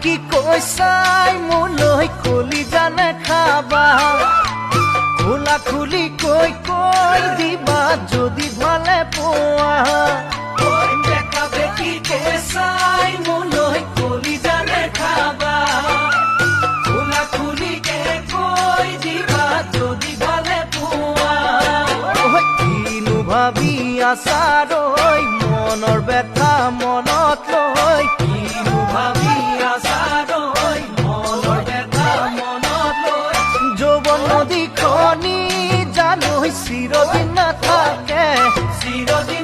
কি কৈছাই মোলৈ কলি জানে খাবা খোলা খুলি কৈ কৈ দিবা যদি ভালে পোৱা দেখাবে কি কৈছাই মোলৈ কলি জানে খাবা খোলা খুলি কৈ দিবা যদি ভালে পোৱা কিনো ভাবি আছা ৰৈ মনৰ ব্যথা মনত লৈ কিনো ভাবি আছা ৰৈ মনৰ ব্যথা মনত লৈ যৌৱন নদীখনি জানো চিৰদিন নাথাকে চিৰদিন